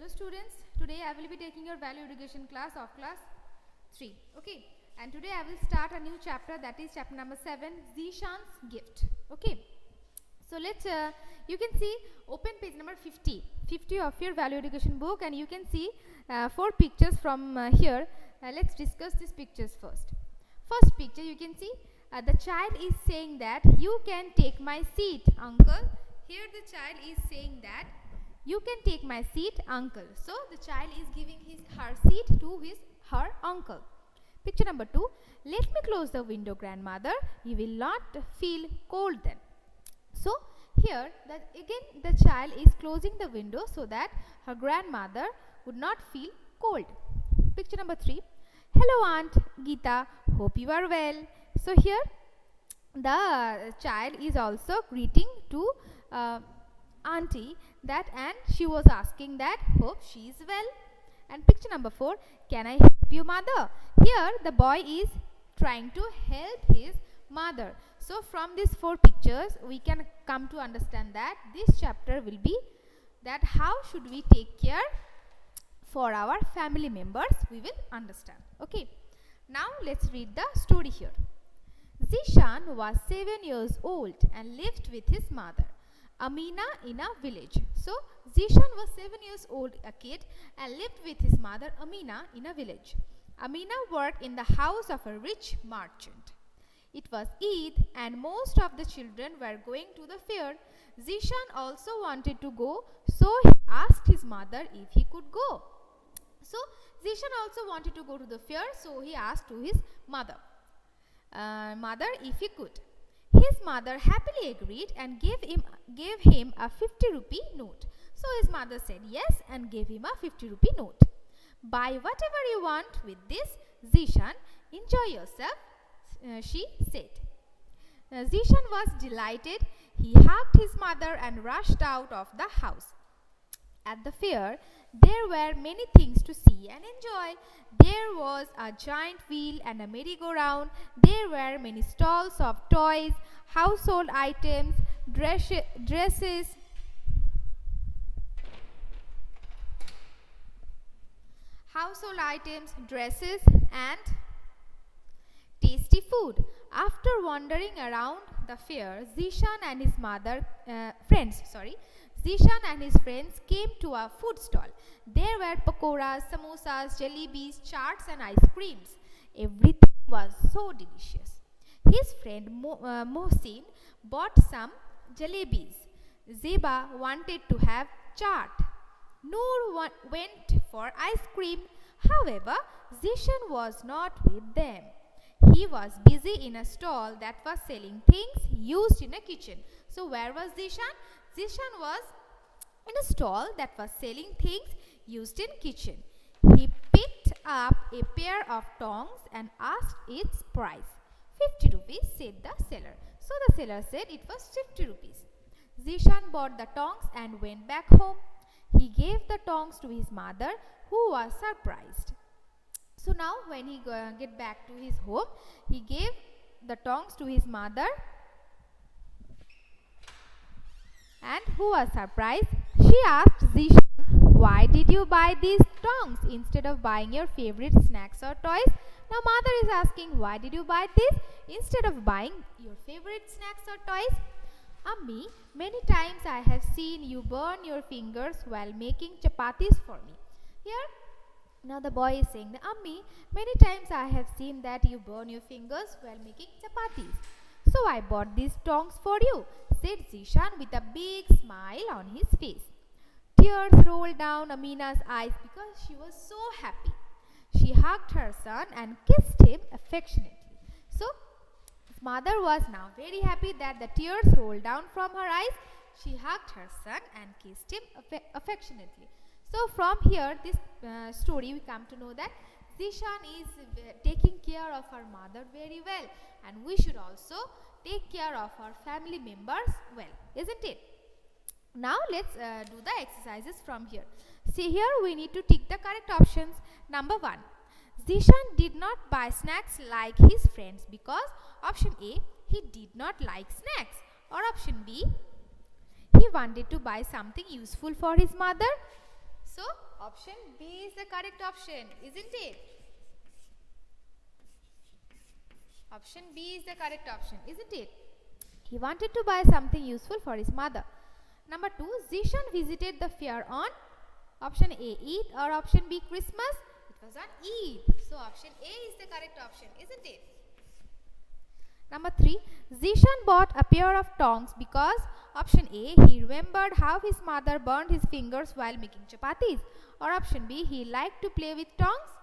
Hello students, today I will be taking your value education class of class 3. Okay, and today I will start a new chapter, that is chapter number 7, Zishan's gift. Okay, so let's you can see open page number 50 of your value education book, and you can see 4 pictures from here. Let's discuss these pictures first. First picture, you can see the child is saying that you can take my seat, uncle. Here the child is saying that you can take my seat, uncle. So the child is giving her seat to her uncle. Picture number 2. Let me close the window, grandmother. You will not feel cold then. So here again the child is closing the window so that her grandmother would not feel cold. Picture number 3. Hello Aunt Geeta, hope you are well. So here the child is also greeting to auntie that, and she was asking that hope she is well. And picture number 4, can I help you, mother? Here the boy is trying to help his mother. So from these 4 pictures we can come to understand that this chapter will be that how should we take care for our family members, we will understand. Okay, now let's read the story here. Zishan was 7 years old and lived with his mother Amina in a village. So Zishan was 7 years old, a kid, and lived with his mother Amina in a village. Amina worked in the house of a rich merchant. It was Eid and most of the children were going to the fair. Zishan also wanted to go, so he asked his mother if he could go. So Zishan also wanted to go to the fair, so he asked to his mother if he could. His mother happily agreed and gave him a 50 rupee note. So his mother said yes and gave him a 50 rupee note. Buy whatever you want with this, Zishan. Enjoy yourself, she said. Zishan was delighted. He hugged his mother and rushed out of the house. At the fair, there were many things to see and enjoy. There was a giant wheel and a merry-go-round. There were many stalls of toys, household items, dresses, and tasty food. After wandering around the fair, Zishan and his friends came to a food stall. There were pakoras, samosas, jalebis, chaats and ice creams. Everything was so delicious. His friend Mohsin bought some jalebis. Zeba wanted to have chaat. Noor went for ice cream. However, Zishan was not with them. He was busy in a stall that was selling things used in a kitchen. So where was Zishan? Zishan was in a stall that was selling things used in kitchen. He picked up a pair of tongs and asked its price. 50 rupees, said the seller. So the seller said it was 50 rupees. Zishan bought the tongs and went back home. He gave the tongs to his mother, who was surprised. So now when he get back to his home, he gave the tongs to his mother, and who was surprised. She asked Zishan, why did you buy these tongs instead of buying your favorite snacks or toys? Now mother is asking, why did you buy this instead of buying your favorite snacks or toys? Ammi, many times I have seen you burn your fingers while making chapatis for me. Here, now the boy is saying, Ammi, many times I have seen that you burn your fingers while making chapatis. So I bought these tongs for you, said Zishan with a big smile on his face. Tears rolled down Amina's eyes because she was so happy. She hugged her son and kissed him affectionately. So his mother was now very happy that the tears rolled down from her eyes. She hugged her son and kissed him affectionately. So from here, this story, we come to know that Zishan is taking care of her mother very well, and we should also take care of our family members well, isn't it? Now let's do the exercises from here. See here, we need to tick the correct options. Number 1. Zishan did not buy snacks like his friends because option A, he did not like snacks, or option B, he wanted to buy something useful for his mother. So option B is the correct option, isn't it? Option B is the correct option, isn't it? He wanted to buy something useful for his mother. Number 2, Zishan visited the fair on option A, Eid, or option B, Christmas. It was on Eid. So option A is the correct option, isn't it? Number 3, Zishan bought a pair of tongs because option A, he remembered how his mother burned his fingers while making chapatis, or option B, he liked to play with tongs.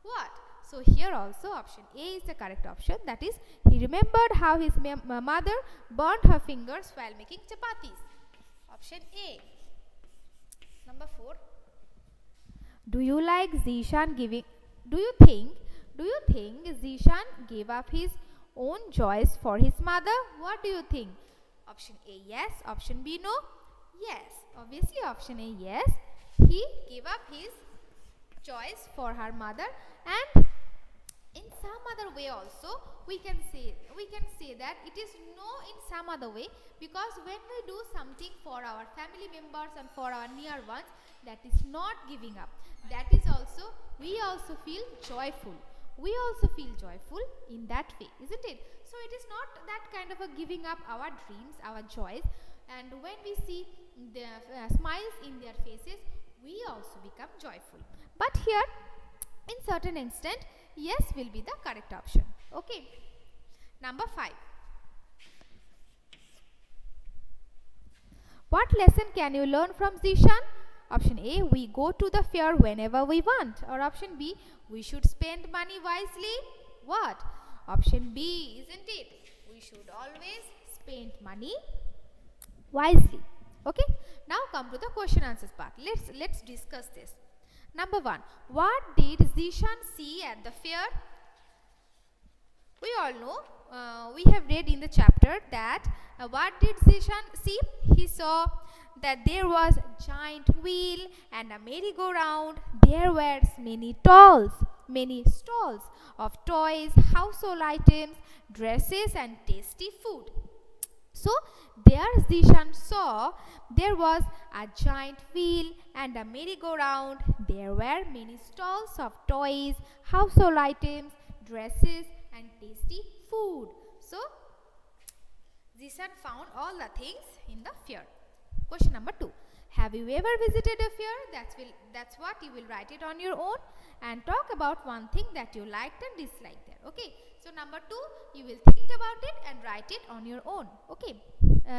What? So here also option A is the correct option, that is, he remembered how his mother burned her fingers while making chapatis. Option A. Number 4, do you think Zishan gave up his own joys for his mother? What do you think? Option A, yes. Option B, no. Yes, obviously option A, yes. He gave up his choice for her mother, and in some other way also we can say that it is no in some other way, because when we do something for our family members and for our near ones, that is not giving up. That is also, we also feel joyful. We also feel joyful in that way, isn't it? So it is not that kind of a giving up our dreams, our joys, and when we see the smiles in their faces, we also become joyful. But here, in certain instant, yes will be the correct option. Okay. Number 5. What lesson can you learn from Zishan? Option A, we go to the fair whenever we want. Or option B, we should spend money wisely. What? Option B, isn't it? We should always spend money wisely. Okay. Now come to the question answers part. Let's discuss this. Number 1. What did Zishan see at the fair? We all know, we have read in the chapter that what did Zishan see? He saw that there was a giant wheel and a merry-go-round. There were many stalls of toys, household items, dresses, and tasty food. So there Zishan saw there was a giant wheel and a merry-go-round. There were many stalls of toys, household items, dresses, and tasty food. So Zishan found all the things in the fair. Question number 2. Have you ever visited a fair? That's what you will write it on your own and talk about one thing that you liked and disliked there. Okay. So number 2, you will think about it and write it on your own. Okay.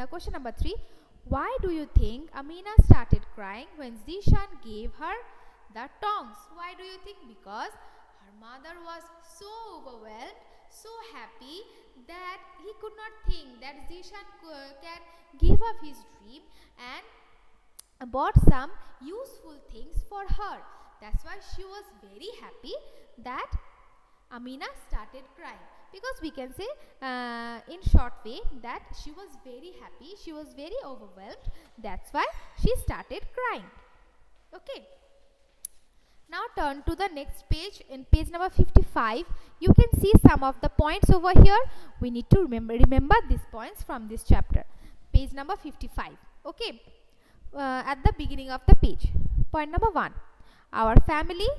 Question number 3. Why do you think Amina started crying when Zishan gave her the tongs? Why do you think? Because her mother was so overwhelmed, so happy that he could not think that Zishan can give up his dream and bought some useful things for her. That's why she was very happy that Amina started crying. Because we can say in short way that she was very happy, she was very overwhelmed. That's why she started crying. Okay. Now turn to the next page. In page number 55, you can see some of the points over here. We need to remember these points from this chapter. Page number 55. Okay. At the beginning of the page. Point number 1. Our family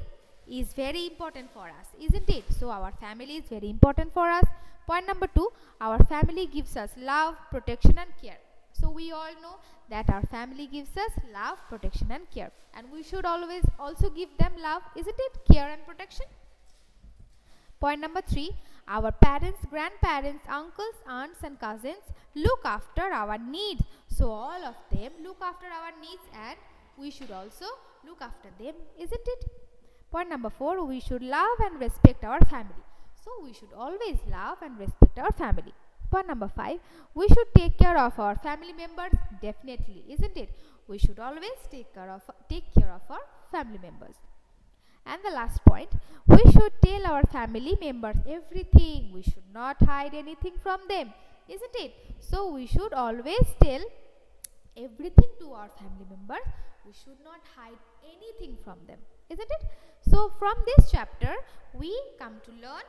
is very important for us, isn't it? So our family is very important for us. Point number 2. Our family gives us love, protection, and care. So we all know that our family gives us love, protection, and care. And we should always also give them love, isn't it? Care and protection. Point number 3. Our parents, grandparents, uncles, aunts, and cousins look after our needs. So all of them look after our needs and we should also look after them, isn't it? Point number 4. We should love and respect our family. So we should always love and respect our family. Point number 5. We should take care of our family members. Definitely, isn't it? We should always take care of our family members. And the last point, we should tell our family members everything. We should not hide anything from them, isn't it? So we should always tell everything to our family members. We should not hide anything from them, isn't it? So from this chapter, we come to learn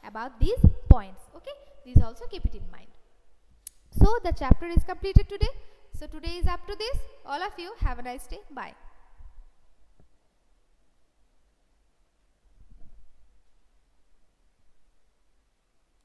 about these points. Okay, these also keep it in mind. So the chapter is completed today. So today is up to this. All of you have a nice day. Bye.